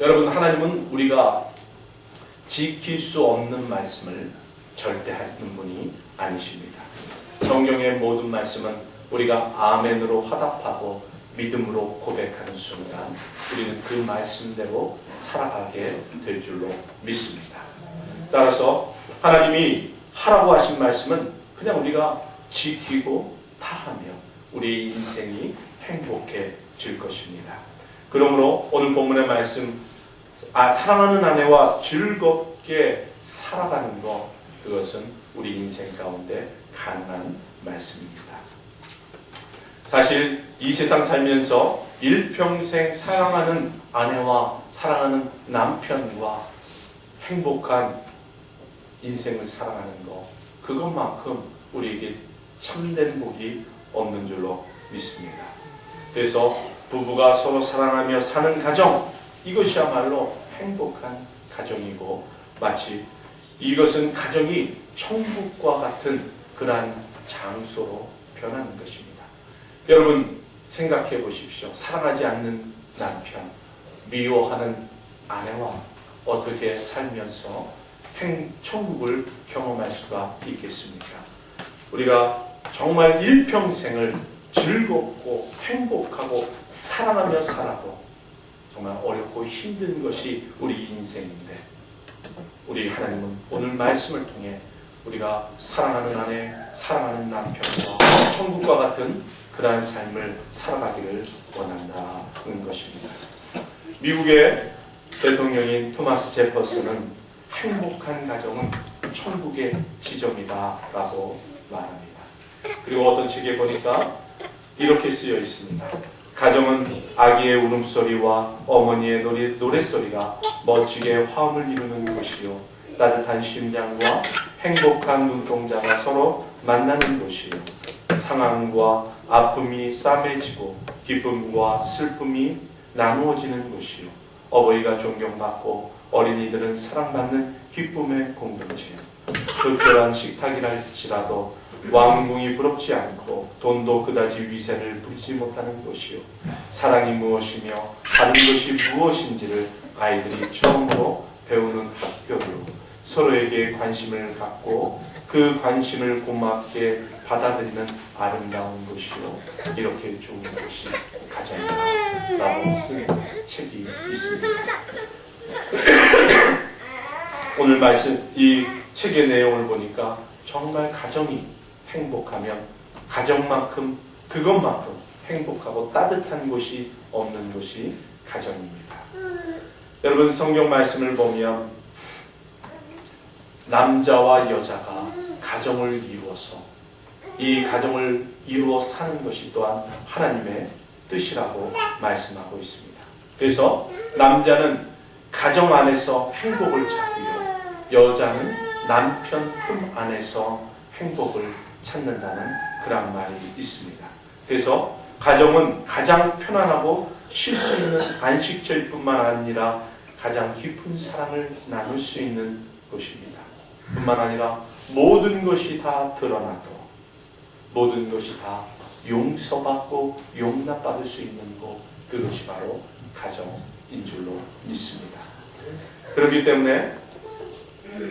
여러분, 하나님은 우리가 지킬 수 없는 말씀을 절대 하시는 분이 아니십니다. 성경의 모든 말씀은 우리가 아멘으로 화답하고 믿음으로 고백하는 순간 우리는 그 말씀대로 살아가게 될 줄로 믿습니다. 따라서 하나님이 하라고 하신 말씀은 그냥 우리가 지키고 다하며 우리의 인생이 행복해질 것입니다. 그러므로 오늘 본문의 말씀, 사랑하는 아내와 즐겁게 살아가는 것, 그것은 우리 인생 가운데 가능한 말씀입니다. 사실 이 세상 살면서 일평생 사랑하는 아내와 사랑하는 남편과 행복한 인생을 살아가는 것, 그것만큼 우리에게 참된 복이 없는 줄로 믿습니다. 그래서 부부가 서로 사랑하며 사는 가정, 이것이야말로 행복한 가정이고 마치 이것은 가정이 천국과 같은 그러한 장소로 변하는 것입니다. 여러분 생각해 보십시오. 사랑하지 않는 남편, 미워하는 아내와 어떻게 살면서 천국을 경험할 수가 있겠습니까? 우리가 정말 일평생을 즐겁고 행복하고 사랑하며 살아도 정말 어렵고 힘든 것이 우리 인생인데, 우리 하나님은 오늘 말씀을 통해 우리가 사랑하는 아내, 사랑하는 남편과 천국과 같은 그러한 삶을 살아가기를 원한다는 것입니다. 미국의 대통령인 토마스 제퍼슨은 행복한 가정은 천국의 지점이다라고 말합니다. 그리고 어떤 책에 보니까 이렇게 쓰여 있습니다. 가정은 아기의 울음소리와 어머니의 노랫소리가 멋지게 화음을 이루는 곳이요, 따뜻한 심장과 행복한 눈동자가 서로 만나는 곳이요, 상함과 아픔이 싸매지고 기쁨과 슬픔이 나누어지는 곳이요, 어버이가 존경받고 어린이들은 사랑받는 기쁨의 공동체요, 특별한 식탁이랄지라도 왕궁이 부럽지 않고 돈도 그다지 위세를 부리지 못하는 곳이요, 사랑이 무엇이며 다른 것이 무엇인지를 아이들이 처음으로 배우는 학교요, 서로에게 관심을 갖고 그 관심을 고맙게 받아들이는 아름다운 곳이요, 이렇게 좋은 곳이 가정이다 라고 쓴 책이 있습니다. 오늘 말씀 이 책의 내용을 보니까 정말 가정이 행복하면 가정만큼, 그것만큼 행복하고 따뜻한 곳이 없는 곳이 가정입니다. 여러분 성경 말씀을 보면 남자와 여자가 가정을 이루어서 이 가정을 이루어 사는 것이 또한 하나님의 뜻이라고 말씀하고 있습니다. 그래서 남자는 가정 안에서 행복을 찾고요, 여자는 남편 품 안에서 행복을 찾는다는 그런 말이 있습니다. 그래서 가정은 가장 편안하고 쉴 수 있는 안식처일 뿐만 아니라 가장 깊은 사랑을 나눌 수 있는 곳입니다. 뿐만 아니라 모든 것이 다 드러나도 모든 것이 다 용서받고 용납받을 수 있는 곳, 그것이 바로 가정인 줄로 믿습니다. 그렇기 때문에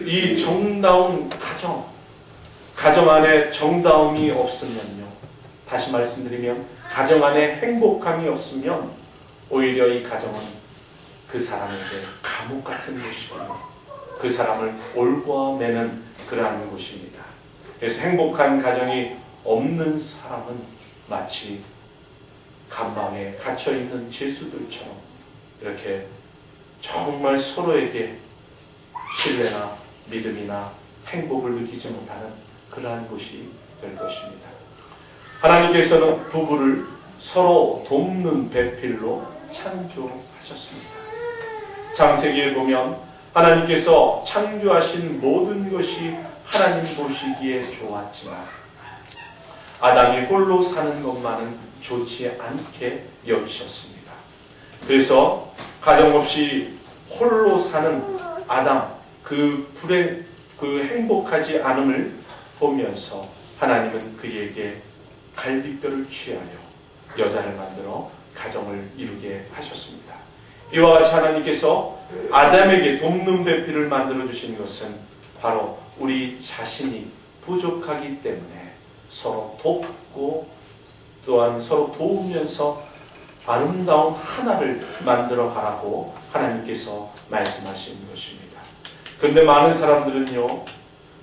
이 정다운 가정 안에 정다움이 없으면요, 다시 말씀드리면 가정 안에 행복함이 없으면 오히려 이 가정은 그 사람에게 감옥 같은 곳이고 그 사람을 올고매는 그러한 곳입니다. 그래서 행복한 가정이 없는 사람은 마치 감방에 갇혀있는 죄수들처럼 이렇게 정말 서로에게 신뢰나 믿음이나 행복을 느끼지 못하는 그러한 곳이 될 것입니다. 하나님께서는 부부를 서로 돕는 배필로 창조하셨습니다. 창세기에 보면 하나님께서 창조하신 모든 것이 하나님 보시기에 좋았지만 아담이 홀로 사는 것만은 좋지 않게 여기셨습니다. 그래서 가정 없이 홀로 사는 아담, 그 행복하지 않음을 보면서 하나님은 그에게 갈비뼈를 취하여 여자를 만들어 가정을 이루게 하셨습니다. 이와 같이 하나님께서 아담에게 돕는 배필을 만들어 주신 것은 바로 우리 자신이 부족하기 때문에 서로 돕고 또한 서로 도우면서 아름다운 하나를 만들어 가라고 하나님께서 말씀하신 것입니다. 그런데 많은 사람들은요,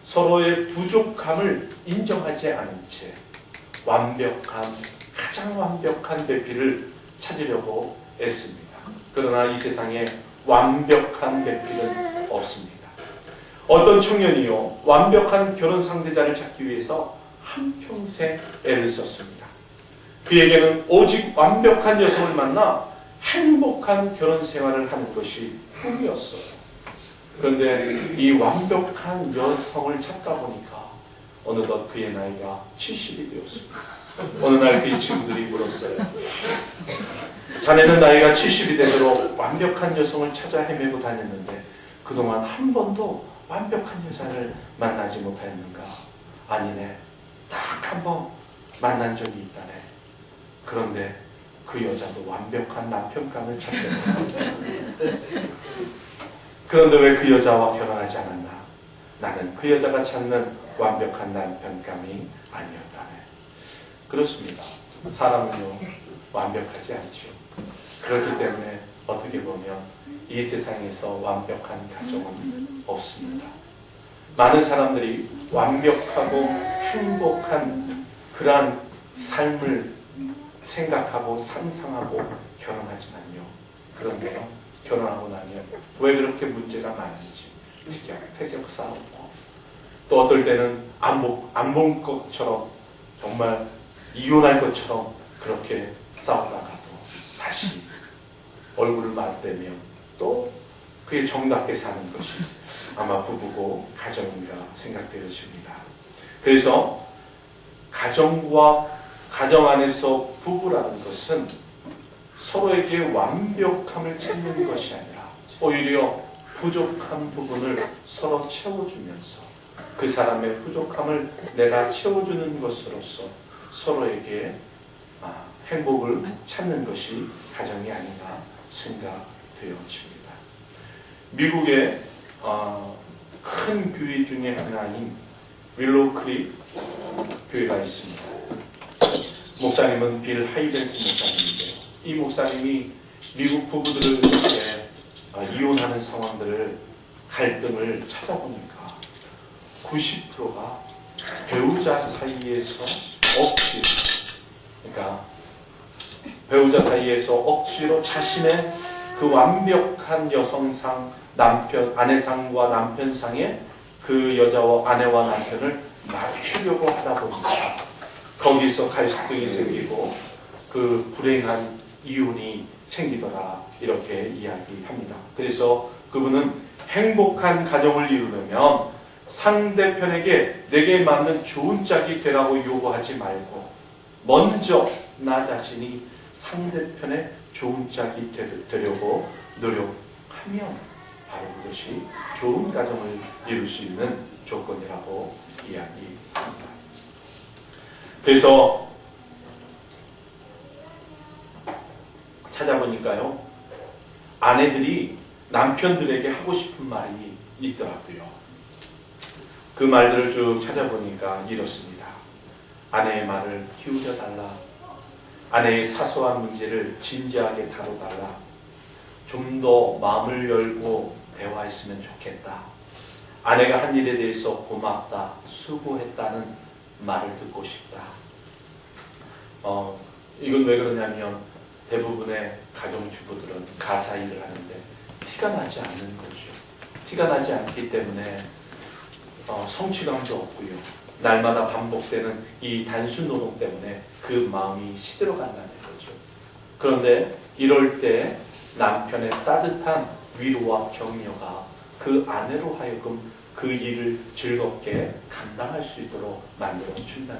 서로의 부족함을 인정하지 않은 채 가장 완벽한 배필을 찾으려고 애씁니다. 그러나 이 세상에 완벽한 배필은 없습니다. 어떤 청년이요, 완벽한 결혼 상대자를 찾기 위해서 한평생 애를 썼습니다. 그에게는 오직 완벽한 여성을 만나 행복한 결혼 생활을 하는 것이 꿈이었어요. 그런데 이 완벽한 여성을 찾다 보니까 어느덧 그의 나이가 70이 되었습니다. 어느 날 그의 친구들이 물었어요. 자네는 나이가 70이 되도록 완벽한 여성을 찾아 헤매고 다녔는데 그동안 한 번도 완벽한 여자를 만나지 못하였는가? 아니네. 딱 한 번 만난 적이 있다네. 그런데 그 여자도 완벽한 남편감을 찾았다. 그런데 왜 그 여자와 결혼하지 않았나? 나는 그 여자가 찾는 완벽한 남편감이 아니었다네. 그렇습니다. 사람은요, 완벽하지 않죠. 그렇기 때문에 어떻게 보면 이 세상에서 완벽한 가정은 없습니다. 많은 사람들이 완벽하고 행복한 그러한 삶을 생각하고 상상하고 결혼하지만요. 그런데요, 결혼하고 나면 왜 그렇게 문제가 많은지 태격 싸우고 또 어떨 때는 안 본 것처럼 정말 이혼할 것처럼 그렇게 싸우다가도 다시 얼굴을 맞대며 또 그의 정답게 사는 것이 아마 부부고 가정인가 생각되어집니다. 그래서 가정 안에서 부부라는 것은 서로에게 완벽함을 찾는 것이 아니라 오히려 부족한 부분을 서로 채워주면서 그 사람의 부족함을 내가 채워주는 것으로서 서로에게 행복을 찾는 것이 가정이 아닌가 생각되어집니다. 미국의 큰 교회 중에 하나인 윌로우 크릭 교회가 있습니다. 목사님은 빌 하이벤스 목사님인데요. 이 목사님이 미국 부부들을 이렇게 이혼하는 상황들을 갈등을 찾아보니까 90%가 배우자 사이에서 억지로, 그러니까 배우자 사이에서 억지로 자신의 그 완벽한 여성상, 아내상과 남편상에 그 여자와 아내와 남편을 맞추려고 하다 보니까 거기서 갈등이 생기고 그 불행한 이혼이 생기더라, 이렇게 이야기합니다. 그래서 그분은 행복한 가정을 이루려면 상대편에게 내게 맞는 좋은 짝이 되라고 요구하지 말고 먼저 나 자신이 상대편의 좋은 짝이 되려고 노력하면 바로 그것이 좋은 가정을 이룰 수 있는 조건이라고 이야기합니다. 그래서 찾아보니까요, 아내들이 남편들에게 하고 싶은 말이 있더라고요. 그 말들을 쭉 찾아보니까 이렇습니다. 아내의 말을 기울여달라. 아내의 사소한 문제를 진지하게 다뤄달라. 좀 더 마음을 열고 대화했으면 좋겠다. 아내가 한 일에 대해서 고맙다, 수고했다는 말을 듣고 싶다. 이건 왜 그러냐면 대부분의 가정주부들은 가사 일을 하는데 티가 나지 않는 거죠. 티가 나지 않기 때문에 성취감도 없고요. 날마다 반복되는 이 단순 노동 때문에 그 마음이 시들어간다는 거죠. 그런데 이럴 때 남편의 따뜻한 위로와 격려가 그 아내로 하여금 그 일을 즐겁게 감당할 수 있도록 만들어 준다는